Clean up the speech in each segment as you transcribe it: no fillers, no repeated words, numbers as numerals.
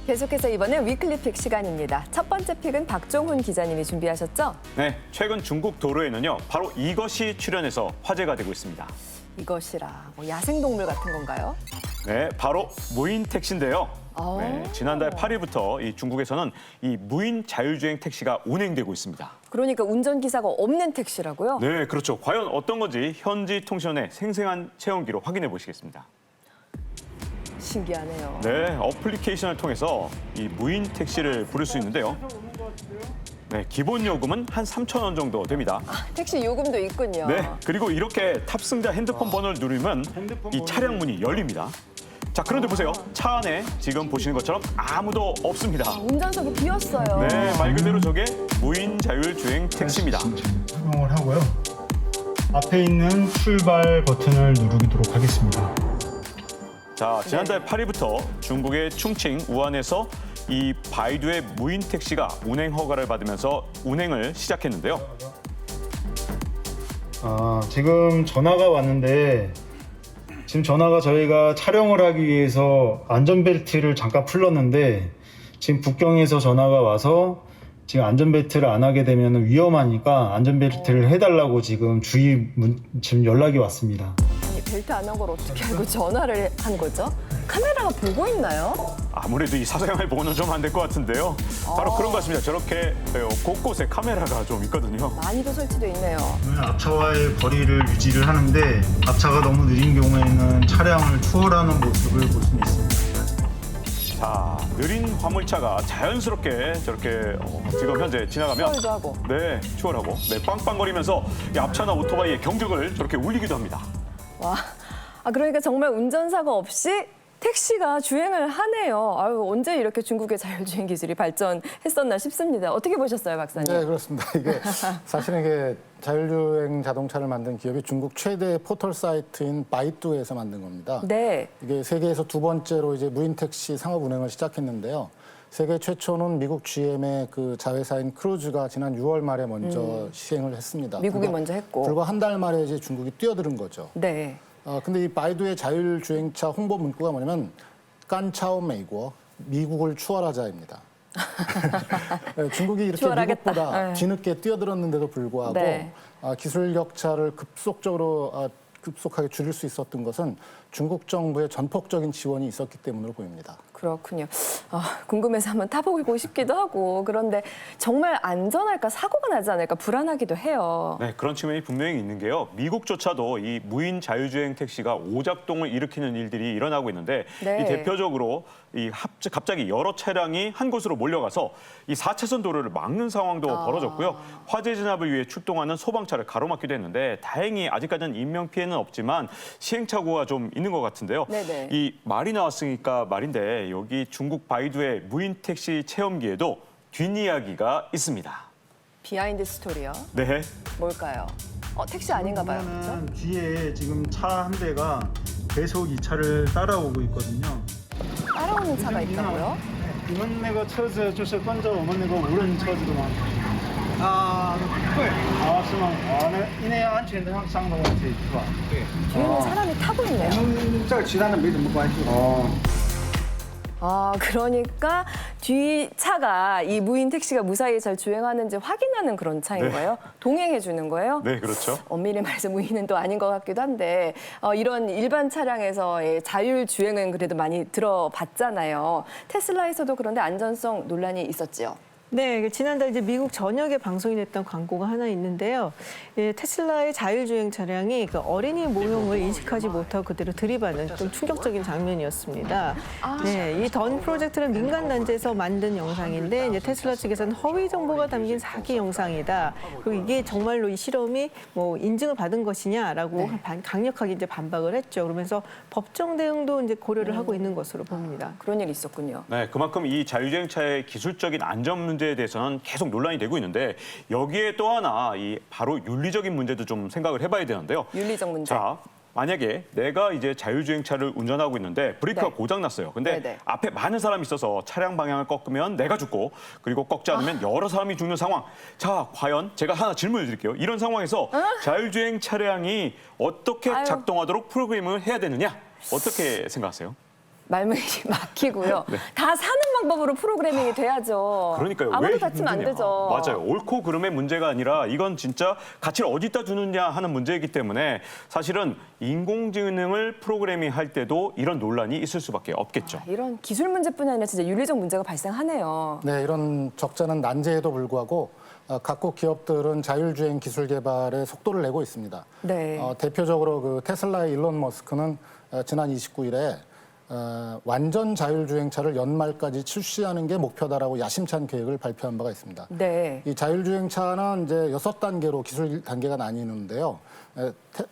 계속해서 이번엔 위클리 픽 시간입니다. 첫 번째 픽은 박종훈 기자님이 준비하셨죠? 네, 최근 중국 도로에는요, 바로 이것이 출현해서 화제가 되고 있습니다. 이것이라 뭐 야생동물 같은 건가요? 네, 바로 무인 택시인데요. 오. 네, 지난달 8일부터 이 중국에서는 이 무인 자율주행 택시가 운행되고 있습니다. 그러니까 운전기사가 없는 택시라고요? 네, 그렇죠. 과연 어떤 건지 현지 통신원의 생생한 체험기로 확인해 보시겠습니다. 신기하네요. 네, 어플리케이션을 통해서 이 무인 택시를 부를 수 있는데요. 네, 기본 요금은 한 3,000원 정도 됩니다. 택시 요금도 있군요. 네, 그리고 이렇게 탑승자 핸드폰 번호를 누르면 이 차량 문이 열립니다. 자, 그런데 보세요. 차 안에 지금 보시는 것처럼 아무도 없습니다. 운전석이 비었어요. 네, 말 그대로 저게 무인 자율주행 택시입니다. 작동을 하고요. 앞에 있는 출발 버튼을 누르도록 하겠습니다. 자, 지난달 8일부터 중국의 충칭, 우한에서 이 바이두의 무인 택시가 운행 허가를 받으면서 운행을 시작했는데요. 지금 전화가 왔는데 지금 전화가 저희가 촬영을 하기 위해서 안전벨트를 잠깐 풀렀는데 지금 북경에서 전화가 와서 지금 안전벨트를 안 하게 되면 위험하니까 안전벨트를 해달라고 지금 지금 연락이 왔습니다. 아니, 벨트 안 한 걸 어떻게 알고 전화를 한 거죠? 카메라가 보고 있나요? 아무래도 이 사생활 보호는 좀 안 될 것 같은데요. 바로 그런 것 같습니다. 저렇게 곳곳에 카메라가 좀 있거든요. 많이도 설치돼 있네요. 앞차와의 거리를 유지를 하는데 앞차가 너무 느린 경우에는 차량을 추월하는 모습을 볼 수 있습니다. 자, 느린 화물차가 자연스럽게 저렇게 지금 현재 지나가면 추월도 하고. 네, 추월하고 네, 빵빵거리면서 이 앞차나 오토바이의 경적을 저렇게 울리기도 합니다. 와, 그러니까 정말 운전사가 없이 택시가 주행을 하네요. 아유, 언제 이렇게 중국의 자율주행 기술이 발전했었나 싶습니다. 어떻게 보셨어요, 박사님? 네, 그렇습니다. 이게 사실은 이게 자율주행 자동차를 만든 기업이 중국 최대 포털 사이트인 바이두에서 만든 겁니다. 네. 이게 세계에서 두 번째로 이제 무인 택시 상업 운행을 시작했는데요. 세계 최초는 미국 GM의 그 자회사인 크루즈가 지난 6월 말에 먼저 시행을 했습니다. 미국이 먼저 했고. 불과 한 달 만에 이제 중국이 뛰어드는 거죠. 네. 근데 이 바이두의 자율주행차 홍보 문구가 뭐냐면 깐차오 메이고 미국을 추월하자입니다. 네, 중국이 이렇게 추월하겠다. 미국보다 네. 뒤늦게 뛰어들었는데도 불구하고 네. 기술 격차를 급속하게 줄일 수 있었던 것은 중국 정부의 전폭적인 지원이 있었기 때문으로 보입니다. 그렇군요. 궁금해서 한번 타보고 싶기도 하고 그런데 정말 안전할까 사고가 나지 않을까 불안하기도 해요. 네, 그런 측면이 분명히 있는 게요. 미국조차도 이 무인 자율주행 택시가 오작동을 일으키는 일들이 일어나고 있는데 네. 이 대표적으로 갑자기 여러 차량이 한 곳으로 몰려가서 이 4차선 도로를 막는 상황도 벌어졌고요. 화재 진압을 위해 출동하는 소방차를 가로막기도 했는데 다행히 아직까지는 인명 피해는 없지만 시행착오가 좀 있는 것 같은데요. 네네. 이 말이 나왔으니까 말인데 여기 중국 바이두의 무인 택시 체험기에도 뒷이야기가 있습니다. 비하인드 스토리요? 네. 뭘까요? 택시 아닌가 봐요. 그렇죠? 보면은 뒤에 지금 차 한 대가 계속 이 차를 따라오고 있거든요. 따라오는 차가 있다고요? 你们那个车子就是跟着我们那个无人车子的吗？对，是吗？那因为安全上的问题是吧？对， 뒤에는 사람이 타고 있네요. 我们这其他的没什么关系。 그러니까 뒤 차가 이 무인 택시가 무사히 잘 주행하는지 확인하는 그런 차인 네. 거예요? 동행해 주는 거예요? 네, 그렇죠. 엄밀히 말해서 무인은 또 아닌 것 같기도 한데 이런 일반 차량에서의 자율 주행은 그래도 많이 들어봤잖아요. 테슬라에서도 그런데 안전성 논란이 있었지요. 네, 지난달 이제 미국 전역에 방송이 됐던 광고가 하나 있는데요. 테슬라의 자율주행 차량이 그 어린이 모형을 인식하지 못하고 그대로 들이받는 좀 충격적인 장면이었습니다. 네, 이 던 프로젝트는 민간 단체에서 만든 영상인데 이제 테슬라 측에서는 허위 정보가 담긴 사기 영상이다. 그리고 이게 정말로 이 실험이 뭐 인증을 받은 것이냐라고 강력하게 이제 반박을 했죠. 그러면서 법정 대응도 이제 고려를 하고 있는 것으로 봅니다. 그런 일이 있었군요. 네, 그만큼 이 자율주행차의 기술적인 안전 문제에 대해서는 계속 논란이 되고 있는데 여기에 또 하나 이 바로 윤리적인 문제도 좀 생각을 해봐야 되는데요. 윤리적 문제. 자, 만약에 내가 이제 자율주행차를 운전하고 있는데 브레이크가 네. 고장났어요. 근데 네네. 앞에 많은 사람이 있어서 차량 방향을 꺾으면 내가 죽고 그리고 꺾지 않으면 여러 사람이 죽는 상황. 자, 과연 제가 하나 질문을 드릴게요. 이런 상황에서 자율주행 차량이 어떻게 아유. 작동하도록 프로그램을 해야 되느냐? 어떻게 생각하세요? 말문이 막히고요. 다 사는 방법으로 프로그래밍이 돼야죠. 그러니까요. 왜 아무도 다치면 안 힘드냐. 되죠. 맞아요. 옳고 그름의 문제가 아니라 이건 진짜 가치를 어디다 두느냐 하는 문제이기 때문에 사실은 인공지능을 프로그래밍할 때도 이런 논란이 있을 수밖에 없겠죠. 이런 기술 문제뿐 아니라 진짜 윤리적 문제가 발생하네요. 네, 이런 적자는 난제에도 불구하고 각국 기업들은 자율주행 기술 개발에 속도를 내고 있습니다. 네. 대표적으로 그 테슬라의 일론 머스크는 지난 29일에 완전 자율주행차를 연말까지 출시하는 게 목표다라고 야심찬 계획을 발표한 바가 있습니다. 네. 이 자율주행차는 이제 6단계로 기술 단계가 나뉘는데요.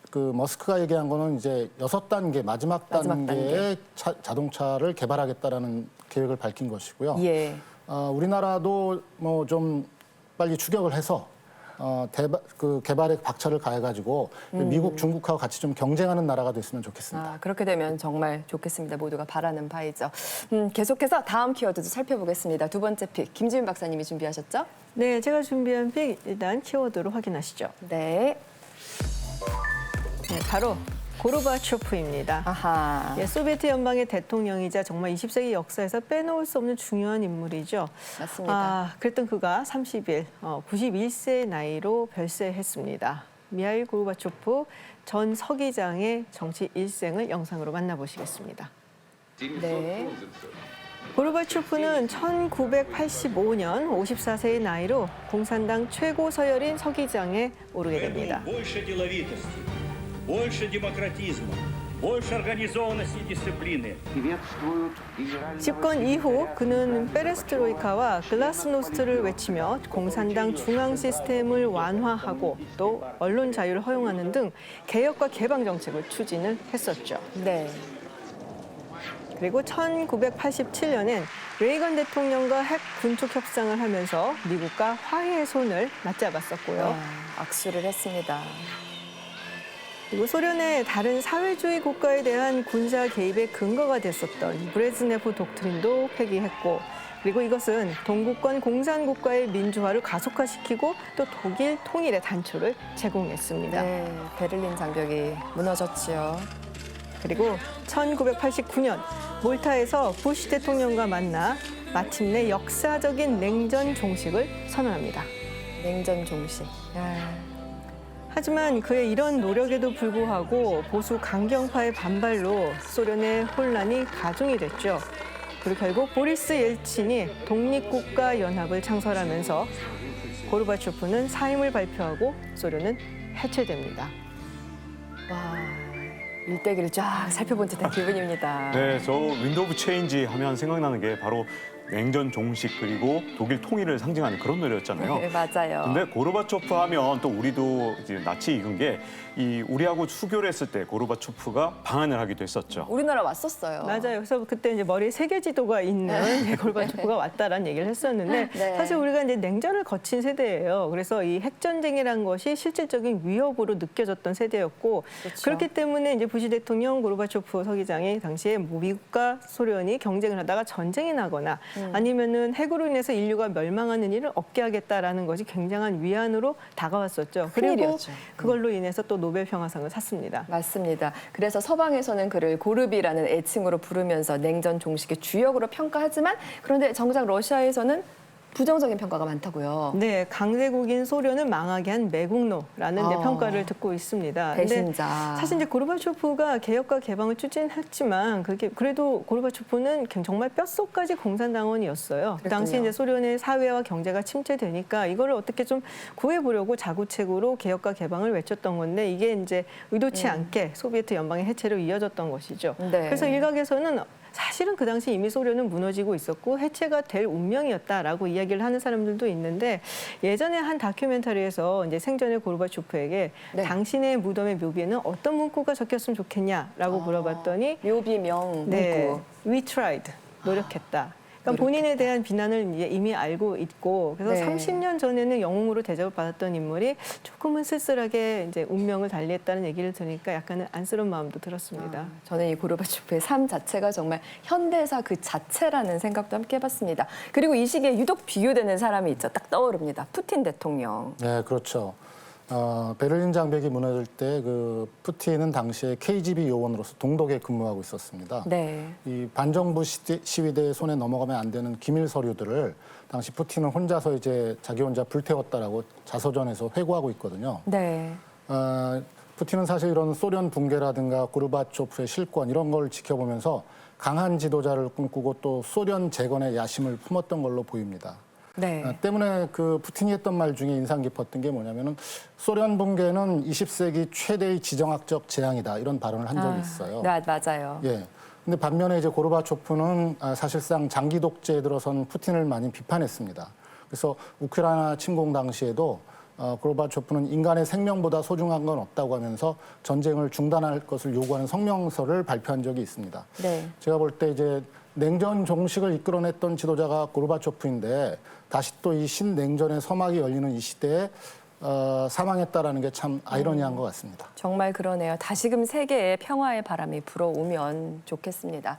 그 머스크가 얘기한 거는 이제 6단계, 마지막 단계의 자동차를 개발하겠다라는 계획을 밝힌 것이고요. 예. 우리나라도 뭐 좀 빨리 추격을 해서 그 개발에 박차를 가해가지고 미국, 중국하고 같이 좀 경쟁하는 나라가 됐으면 좋겠습니다. 그렇게 되면 정말 좋겠습니다. 모두가 바라는 바이죠. 계속해서 다음 키워드도 살펴보겠습니다. 두 번째 픽, 김지윤 박사님이 준비하셨죠? 네, 제가 준비한 픽 일단 키워드로 확인하시죠. 네. 네, 바로 고르바초프입니다. 아하. 예, 소비에트 연방의 대통령이자 정말 20세기 역사에서 빼놓을 수 없는 중요한 인물이죠. 맞습니다. 그랬던 그가 30일, 91세의 나이로 별세했습니다. 미하일 고르바초프 전 서기장의 정치 일생을 영상으로 만나보시겠습니다. 네. 고르바초프는 1985년 54세의 나이로 공산당 최고 서열인 서기장에 오르게 됩니다. Больше деловитости, больше демократизма, больше организованности и дисциплины. 집권 이후 그는 페레스트로이카와 글라스노스트를 외치며 공산당 중앙 시스템을 완화하고 또 언론 자유를 허용하는 등 개혁과 개방 정책을 추진을 했었죠. 네. 그리고 1987년엔 레이건 대통령과 핵 군축 협상을 하면서 미국과 화해의 손을 맞잡았었고요. 악수를 했습니다. 그리고 소련의 다른 사회주의 국가에 대한 군사 개입의 근거가 됐었던 브레즈네프 독트린도 폐기했고, 그리고 이것은 동구권 공산국가의 민주화를 가속화시키고 또 독일 통일의 단초를 제공했습니다. 네, 베를린 장벽이 무너졌지요. 그리고 1989년 몰타에서 부시 대통령과 만나 마침내 역사적인 냉전 종식을 선언합니다. 냉전 종식. 하지만 그의 이런 노력에도 불구하고 보수 강경파의 반발로 소련의 혼란이 가중이 됐죠. 그리고 결국 보리스 옐친이 독립국가 연합을 창설하면서 고르바초프는 사임을 발표하고 소련은 해체됩니다. 와, 일대기를 쫙 살펴본 듯한 기분입니다. 네, 저 윈도우 오브 체인지 하면 생각나는 게 바로 냉전 종식 그리고 독일 통일을 상징하는 그런 노래였잖아요. 네, 맞아요. 근데 고르바초프 하면 또 우리도 이제 낯이 익은 게 이 우리하고 수교를 했을 때 고르바초프가 방한을 하기도 했었죠. 우리나라 왔었어요. 맞아요. 그래서 그때 이제 머리에 세계 지도가 있는 고르바초프가 왔다라는 얘기를 했었는데 네. 사실 우리가 이제 냉전을 거친 세대예요. 그래서 이 핵전쟁이라는 것이 실질적인 위협으로 느껴졌던 세대였고 그렇죠. 그렇기 때문에 이제 부시 대통령 고르바초프 서기장이 당시에 뭐 미국과 소련이 경쟁을 하다가 전쟁이 나거나 아니면은 핵으로 인해서 인류가 멸망하는 일을 없게 하겠다라는 것이 굉장한 위안으로 다가왔었죠. 그리고 큰일이었죠. 그걸로 인해서 또 노벨 평화상을 탔습니다. 맞습니다. 그래서 서방에서는 그를 고르비라는 애칭으로 부르면서 냉전 종식의 주역으로 평가하지만 그런데 정작 러시아에서는 부정적인 평가가 많다고요. 네, 강대국인 소련을 망하게 한 매국노라는 이제 평가를 듣고 있습니다. 근데 배신자. 사실 이제 고르바초프가 개혁과 개방을 추진했지만 그래도 고르바초프는 정말 뼛속까지 공산당원이었어요. 그 당시 그랬군요. 이제 소련의 사회와 경제가 침체되니까 이거를 어떻게 좀 구해보려고 자구책으로 개혁과 개방을 외쳤던 건데 이게 이제 의도치 않게 소비에트 연방의 해체로 이어졌던 것이죠. 네. 그래서 일각에서는 사실은 그 당시 이미 소련은 무너지고 있었고 해체가 될 운명이었다라고 이야기를 하는 사람들도 있는데 예전에 한 다큐멘터리에서 이제 생전의 고르바초프에게 네. 당신의 무덤의 묘비에는 어떤 문구가 적혔으면 좋겠냐라고 물어봤더니 묘비명 문구. 네, we tried 노력했다. 그러니까 본인에 대한 비난을 이제 이미 알고 있고 그래서 네. 30년 전에는 영웅으로 대접을 받았던 인물이 조금은 쓸쓸하게 이제 운명을 달리했다는 얘기를 들으니까 약간은 안쓰러운 마음도 들었습니다. 저는 이 고르바초프의 삶 자체가 정말 현대사 그 자체라는 생각도 함께 해봤습니다. 그리고 이 시기에 유독 비교되는 사람이 있죠. 딱 떠오릅니다. 푸틴 대통령. 네, 그렇죠. 베를린 장벽이 무너질 때 그 푸틴은 당시에 KGB 요원으로서 동독에 근무하고 있었습니다. 네. 이 반정부 시위대의 손에 넘어가면 안 되는 기밀 서류들을 당시 푸틴은 혼자서 이제 자기 혼자 불태웠다라고 자서전에서 회고하고 있거든요. 네. 푸틴은 사실 이런 소련 붕괴라든가 고르바초프의 실권 이런 걸 지켜보면서 강한 지도자를 꿈꾸고 또 소련 재건의 야심을 품었던 걸로 보입니다. 네. 때문에 그 푸틴이 했던 말 중에 인상 깊었던 게 뭐냐면은 소련 붕괴는 20세기 최대의 지정학적 재앙이다 이런 발언을 한 적이 있어요. 네, 맞아요. 예. 근데 반면에 이제 고르바초프는 사실상 장기 독재에 들어선 푸틴을 많이 비판했습니다. 그래서 우크라이나 침공 당시에도 고르바초프는 인간의 생명보다 소중한 건 없다고 하면서 전쟁을 중단할 것을 요구하는 성명서를 발표한 적이 있습니다. 네. 제가 볼 때 이제 냉전 종식을 이끌어냈던 지도자가 고르바초프인데 다시 또 이 신냉전의 서막이 열리는 이 시대에 사망했다라는 게 참 아이러니한 것 같습니다. 정말 그러네요. 다시금 세계에 평화의 바람이 불어오면 좋겠습니다.